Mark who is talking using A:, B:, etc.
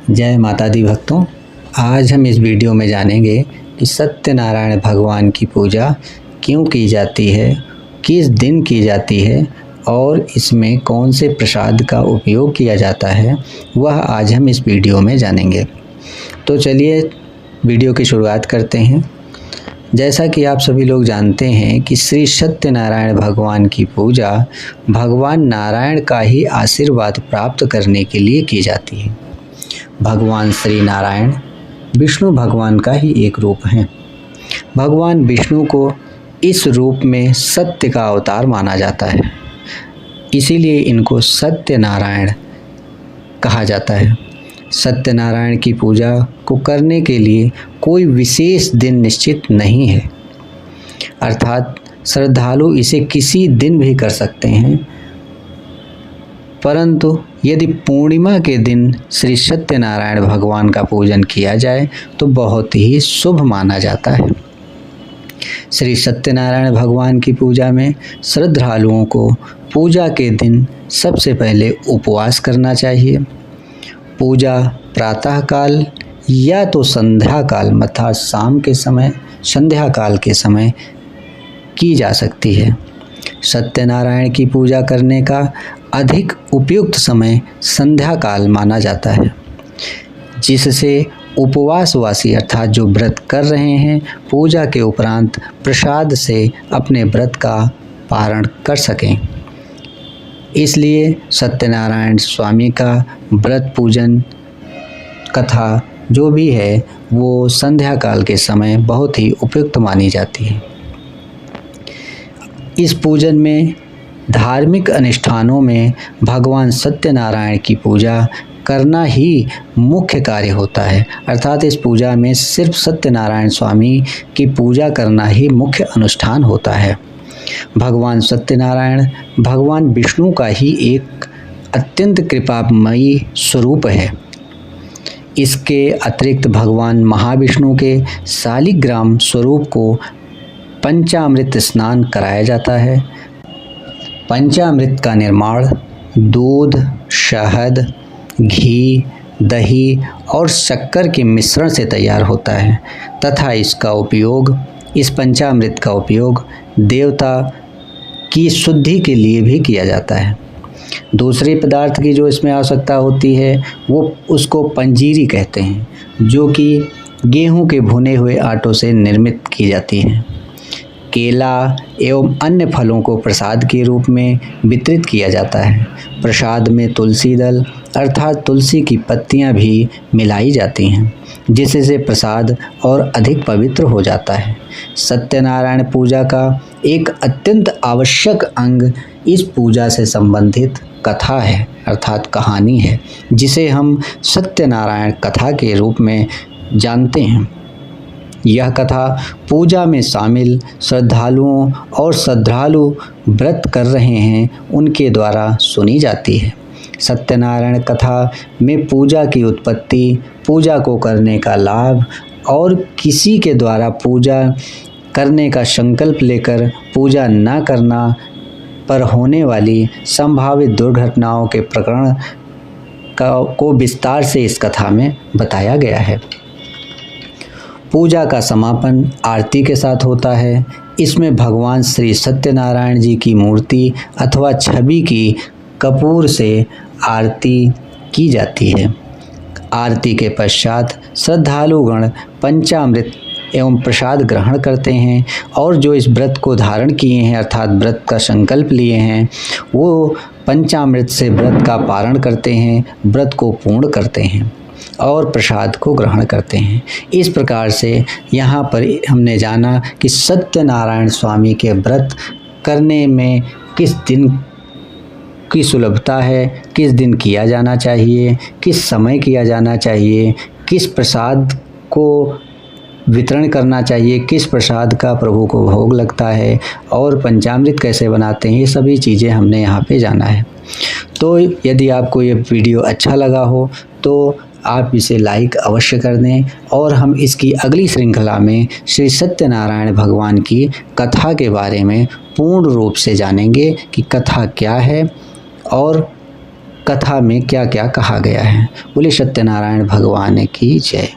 A: जय माता दी भक्तों, आज हम इस वीडियो में जानेंगे कि सत्यनारायण भगवान की पूजा क्यों की जाती है, किस दिन की जाती है और इसमें कौन से प्रसाद का उपयोग किया जाता है, वह आज हम इस वीडियो में जानेंगे। तो चलिए वीडियो की शुरुआत करते हैं। जैसा कि आप सभी लोग जानते हैं कि श्री सत्यनारायण भगवान की पूजा भगवान नारायण का ही आशीर्वाद प्राप्त करने के लिए की जाती है। भगवान श्री नारायण विष्णु भगवान का ही एक रूप हैं। भगवान विष्णु को इस रूप में सत्य का अवतार माना जाता है, इसीलिए इनको सत्यनारायण कहा जाता है। सत्यनारायण की पूजा को करने के लिए कोई विशेष दिन निश्चित नहीं है, अर्थात श्रद्धालु इसे किसी दिन भी कर सकते हैं, परंतु यदि पूर्णिमा के दिन श्री सत्यनारायण भगवान का पूजन किया जाए तो बहुत ही शुभ माना जाता है। श्री सत्यनारायण भगवान की पूजा में श्रद्धालुओं को पूजा के दिन सबसे पहले उपवास करना चाहिए। पूजा प्रातः काल या तो संध्या काल अर्थात शाम के समय, संध्या काल के समय की जा सकती है। सत्यनारायण की पूजा करने का अधिक उपयुक्त समय संध्या काल माना जाता है, जिससे उपवासवासी अर्थात जो व्रत कर रहे हैं पूजा के उपरांत प्रसाद से अपने व्रत का पारण कर सकें। इसलिए सत्यनारायण स्वामी का व्रत पूजन कथा जो भी है वो संध्या काल के समय बहुत ही उपयुक्त मानी जाती है। इस पूजन में धार्मिक अनुष्ठानों में भगवान सत्यनारायण की पूजा करना ही मुख्य कार्य होता है, अर्थात इस पूजा में सिर्फ सत्यनारायण स्वामी की पूजा करना ही मुख्य अनुष्ठान होता है। भगवान सत्यनारायण भगवान विष्णु का ही एक अत्यंत कृपामयी स्वरूप है। इसके अतिरिक्त भगवान महाविष्णु के शालिग्राम स्वरूप को पंचामृत स्नान कराया जाता है। पंचामृत का निर्माण दूध, शहद, घी, दही और शक्कर के मिश्रण से तैयार होता है तथा इस पंचामृत का उपयोग देवता की शुद्धि के लिए भी किया जाता है। दूसरे पदार्थ की जो इसमें आवश्यकता होती है वो उसको पंजीरी कहते हैं, जो कि गेहूं के भुने हुए आटों से निर्मित की जाती है। केला एवं अन्य फलों को प्रसाद के रूप में वितरित किया जाता है। प्रसाद में तुलसी दल अर्थात तुलसी की पत्तियां भी मिलाई जाती हैं, जिससे प्रसाद और अधिक पवित्र हो जाता है। सत्यनारायण पूजा का एक अत्यंत आवश्यक अंग इस पूजा से संबंधित कथा है अर्थात कहानी है, जिसे हम सत्यनारायण कथा के रूप में जानते हैं। यह कथा पूजा में शामिल श्रद्धालुओं और श्रद्धालु व्रत कर रहे हैं उनके द्वारा सुनी जाती है। सत्यनारायण कथा में पूजा की उत्पत्ति, पूजा को करने का लाभ और किसी के द्वारा पूजा करने का संकल्प लेकर पूजा न करना पर होने वाली संभावित दुर्घटनाओं के प्रकरण को विस्तार से इस कथा में बताया गया है। पूजा का समापन आरती के साथ होता है। इसमें भगवान श्री सत्यनारायण जी की मूर्ति अथवा छवि की कपूर से आरती की जाती है। आरती के पश्चात श्रद्धालुगण पंचामृत एवं प्रसाद ग्रहण करते हैं और जो इस व्रत को धारण किए हैं अर्थात व्रत का संकल्प लिए हैं वो पंचामृत से व्रत का पारण करते हैं, व्रत को पूर्ण करते हैं और प्रसाद को ग्रहण करते हैं। इस प्रकार से यहाँ पर हमने जाना कि सत्यनारायण स्वामी के व्रत करने में किस दिन की सुलभता है, किस दिन किया जाना चाहिए, किस समय किया जाना चाहिए, किस प्रसाद को वितरण करना चाहिए, किस प्रसाद का प्रभु को भोग लगता है और पंचामृत कैसे बनाते हैं, ये सभी चीज़ें हमने यहाँ पे जाना है। तो यदि आपको ये वीडियो अच्छा लगा हो तो आप इसे लाइक अवश्य कर दें और हम इसकी अगली श्रृंखला में श्री सत्यनारायण भगवान की कथा के बारे में पूर्ण रूप से जानेंगे कि कथा क्या है और कथा में क्या क्या कहा गया है। बोले सत्यनारायण भगवान की जय।